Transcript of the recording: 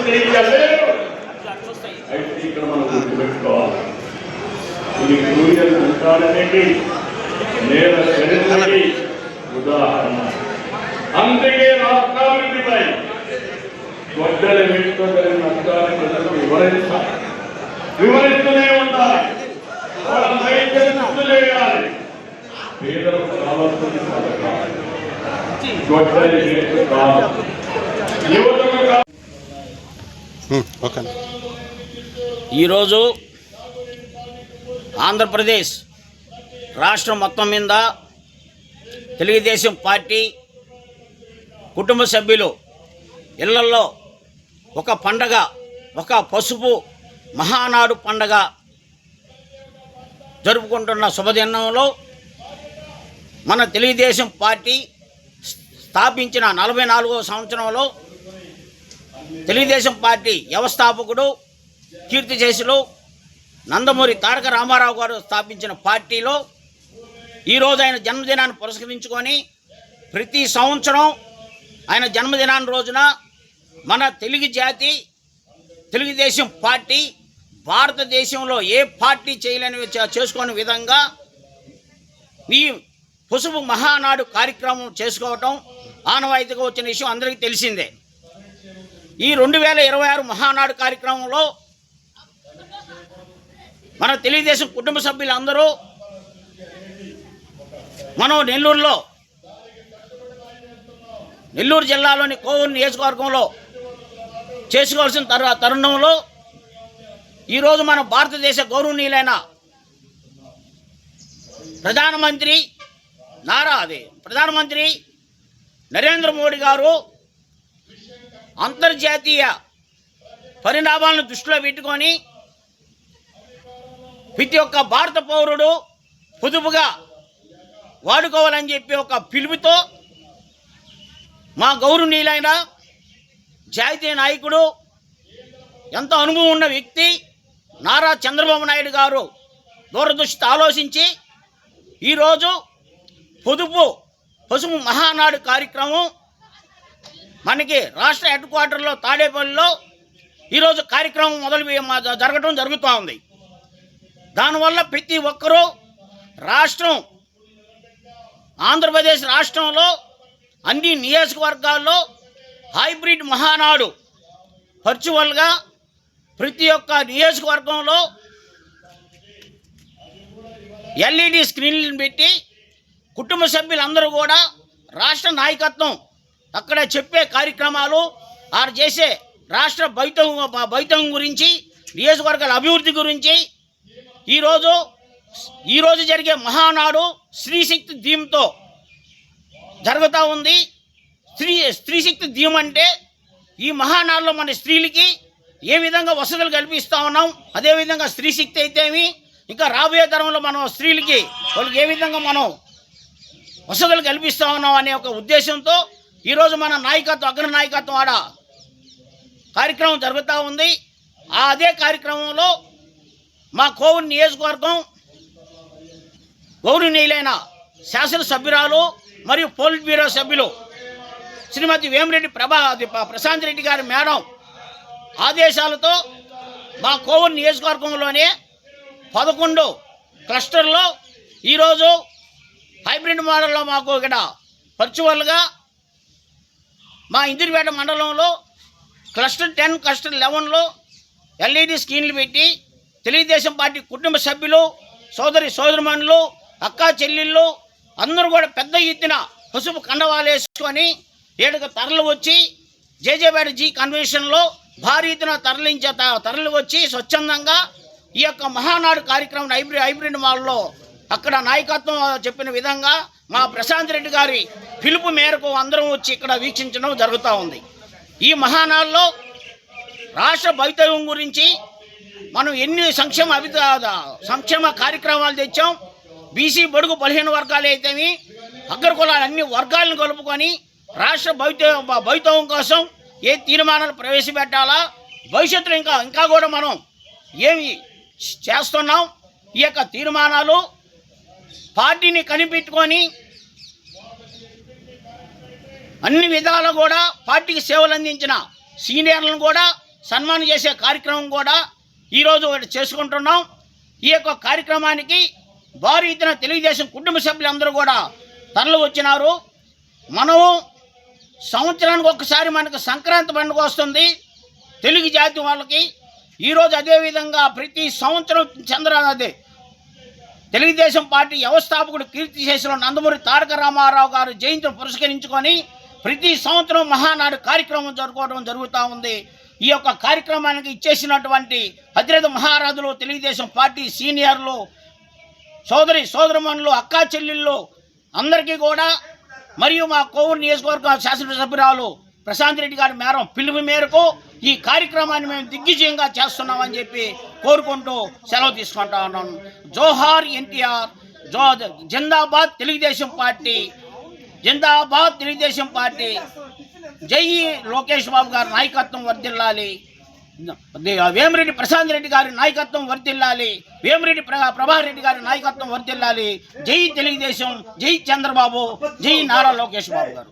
అయితే ఇక్కడ మనం గుర్తుపెట్టుకోవాలి, ఇది సూర్యుడు ఉంటాడనేది నేల చరిత్రకి ఉదాహరణ. అందుకే రాష్ట్రాభివృద్ధిపై గొడ్డల పెట్టుకోగలిగిన నష్టాన్ని ప్రజలకు వివరిస్తూనే ఉండాలి. వాళ్ళపై గుర్తు చేయాలి. పేదలకు కావాల్సిన పథకాలు గొడ్డలి పెట్టు కాదు, యువతకు కాదు. ఈరోజు ఆంధ్రప్రదేశ్ రాష్ట్రం మొత్తం మీద తెలుగుదేశం పార్టీ కుటుంబ సభ్యులు ఇళ్లలో ఒక పండగ, ఒక పసుపు మహానాడు పండగ జరుపుకుంటున్న శుభదినంలో మన తెలుగుదేశం పార్టీ స్థాపించిన 44వ సంవత్సరంలో తెలుగుదేశం పార్టీ వ్యవస్థాపకుడు కీర్తిశేషులు నందమూరి తారక రామారావు గారు స్థాపించిన పార్టీలో ఈరోజు ఆయన జన్మదినాన్ని పురస్కరించుకొని ప్రతి సంవత్సరం ఆయన జన్మదినాన్ని రోజున మన తెలుగు జాతి తెలుగుదేశం పార్టీ భారతదేశంలో ఏ పార్టీ చేయలేని చేసుకునే విధంగా ఈ పసుపు మహానాడు కార్యక్రమం చేసుకోవటం ఆనవాయితీగా వచ్చిన విషయం అందరికీ తెలిసిందే. ఈ 2026 మహానాడు కార్యక్రమంలో మన తెలుగుదేశం కుటుంబ సభ్యులందరూ మనం నెల్లూరు జిల్లాలోని కోవూరు నియోజకవర్గంలో చేసుకోవాల్సిన తరుణంలో ఈరోజు మన భారతదేశ గౌరవనీయులైన ప్రధానమంత్రి నరేంద్ర మోడీ గారు అంతర్జాతీయ పరిణామాలను దృష్టిలో పెట్టుకొని ప్రతి ఒక్క భారత పౌరుడు పొదుపుగా వాడుకోవాలని చెప్పి ఒక పిలుపుతో మా గౌరవనీయులైన జాతీయ నాయకుడు, ఎంతో అనుభవం ఉన్న వ్యక్తి నారా చంద్రబాబు నాయుడు గారు దూరదృష్టితో ఆలోచించి ఈరోజు పసుపు మహానాడు కార్యక్రమం మనకి రాష్ట్ర హెడ్ క్వార్టర్లో తాడేపల్లిలో ఈరోజు కార్యక్రమం జరుగుతూ ఉంది. దానివల్ల ప్రతి ఒక్కరూ ఆంధ్రప్రదేశ్ రాష్ట్రంలో అన్ని నియోజకవర్గాల్లో హైబ్రిడ్ మహానాడు వర్చువల్గా ప్రతి ఒక్క నియోజకవర్గంలో LED స్క్రీన్లను పెట్టి కుటుంబ సభ్యులందరూ కూడా రాష్ట్ర నాయకత్వం అక్కడ చెప్పే కార్యక్రమాలు వారు చేసే రాష్ట్ర భవితం గురించి, నియోజకవర్గాల అభివృద్ధి గురించి ఈరోజు జరిగే మహానాడు స్త్రీశక్తి థీమ్తో జరుగుతూ ఉంది. స్త్రీశక్తి థీమ్ అంటే ఈ మహానాడులో మన స్త్రీలకి ఏ విధంగా వసతులు కల్పిస్తూ ఉన్నాం, అదేవిధంగా స్త్రీశక్తి అయితేమి ఇంకా రాబోయే తరంలో మనం స్త్రీలకి వాళ్ళకి ఏ విధంగా మనం వసతులు కల్పిస్తూ ఉన్నాం అనే ఒక ఉద్దేశంతో ఈరోజు మన అగ్ర నాయకత్వం ఆడ కార్యక్రమం జరుగుతూ ఉంది. అదే కార్యక్రమంలో మా కోవూరు నియోజకవర్గం గౌరవనీయులైన శాసనసభ్యురాలు మరియు పోలిట్ బ్యూరో సభ్యులు శ్రీమతి వేమిరెడ్డి ప్రశాంత్ రెడ్డి గారి మేడం ఆదేశాలతో మా కోవూరు నియోజకవర్గంలోనే 11 క్లస్టర్లో ఈరోజు హైబ్రిడ్ మోడల్లో మాకు ఇక్కడ వర్చువల్గా మా ఇందిరిపేట మండలంలో క్లస్టర్ 10, క్లస్టర్ 11లో LED స్క్రీన్లు పెట్టి తెలుగుదేశం పార్టీ కుటుంబ సభ్యులు, సోదరిమణులు, అక్కా చెల్లెళ్ళు అందరూ కూడా పెద్ద ఎత్తున పసుపు కండవాలు వేసుకొని ఏడుకు తరలి వచ్చి జేజేపేట కన్వెన్షన్లో భారీ ఎత్తున తరలి వచ్చి స్వచ్ఛందంగా ఈ యొక్క మహానాడు కార్యక్రమం హైబ్రిడ్ మాల్లో అక్కడ నాయకత్వం చెప్పిన విధంగా మా ప్రశాంత్ రెడ్డి గారి పిలుపు మేరకు అందరం వచ్చి ఇక్కడ వీక్షించడం జరుగుతూ ఉంది. ఈ మహానాడులో రాష్ట్ర భవితవ్యం గురించి మనం ఎన్ని సంక్షేమ కార్యక్రమాలు తెచ్చాం. బీసీ బడుగు బలహీన వర్గాలు అయితేమి అగ్రకులాలు అన్ని వర్గాలను కలుపుకొని రాష్ట్ర భవితవ్యం కోసం ఏ తీర్మానాలు ప్రవేశపెట్టాలా, భవిష్యత్తులో ఇంకా కూడా మనం ఏమి చేస్తున్నాం. ఈ యొక్క తీర్మానాలు పార్టీని కనిపెట్టుకొని అన్ని విధాలు కూడా పార్టీకి సేవలు అందించిన సీనియర్లను కూడా సన్మానం చేసే కార్యక్రమం కూడా ఈరోజు చేసుకుంటున్నాం. ఈ యొక్క కార్యక్రమానికి భారీ ఎత్తున తెలుగుదేశం కుటుంబ సభ్యులందరూ కూడా తరలి వచ్చినారు. మనం సంవత్సరానికి ఒకసారి మనకు సంక్రాంతి పండుగ వస్తుంది తెలుగు జాతి వాళ్ళకి. ఈరోజు అదేవిధంగా ప్రతి సంవత్సరం తెలుగుదేశం పార్టీ వ్యవస్థాపకుడు కీర్తిశేషులు నందమూరి తారక రామారావు గారు జయంతిని పురస్కరించుకొని ప్రతి సంవత్సరం మహానాడు కార్యక్రమం జరుపుకోవడం జరుగుతూ ఉంది. ఈ యొక్క కార్యక్రమానికి ఇచ్చేసినటువంటి అతిరథ మహారాజులు, తెలుగుదేశం పార్టీ సీనియర్లు, సోదరమణులు, అక్కా చెల్లెళ్ళు అందరికీ కూడా, మరియు మా కోవూరు నియోజకవర్గ శాసనసభ్యురాలు ప్రశాంత్ రెడ్డి గారి పిలుపు మేరకు ఈ కార్యక్రమాన్ని మేము దిగ్విజయంగా చేస్తున్నామని చెప్పి కోరుకుంటూ సెలవు తీసుకుంటా ఉన్నాను. జోహార్ ఎన్టీఆర్, జిందాబాద్ తెలుగుదేశం పార్టీ, జిందాబాద్ తెలుగుదేశం పార్టీ. జై లోకేష్ బాబు గారి నాయకత్వం వర్ధిల్లాలి, వేమిరెడ్డి ప్రశాంత్ రెడ్డి గారి నాయకత్వం వర్ధిల్లాలి, వేమిరెడ్డి ప్రభాకర్ రెడ్డి గారి నాయకత్వం వర్ధిల్లాలి. జై తెలుగుదేశం, జై చంద్రబాబు, జై నారా లోకేష్ బాబు గారు.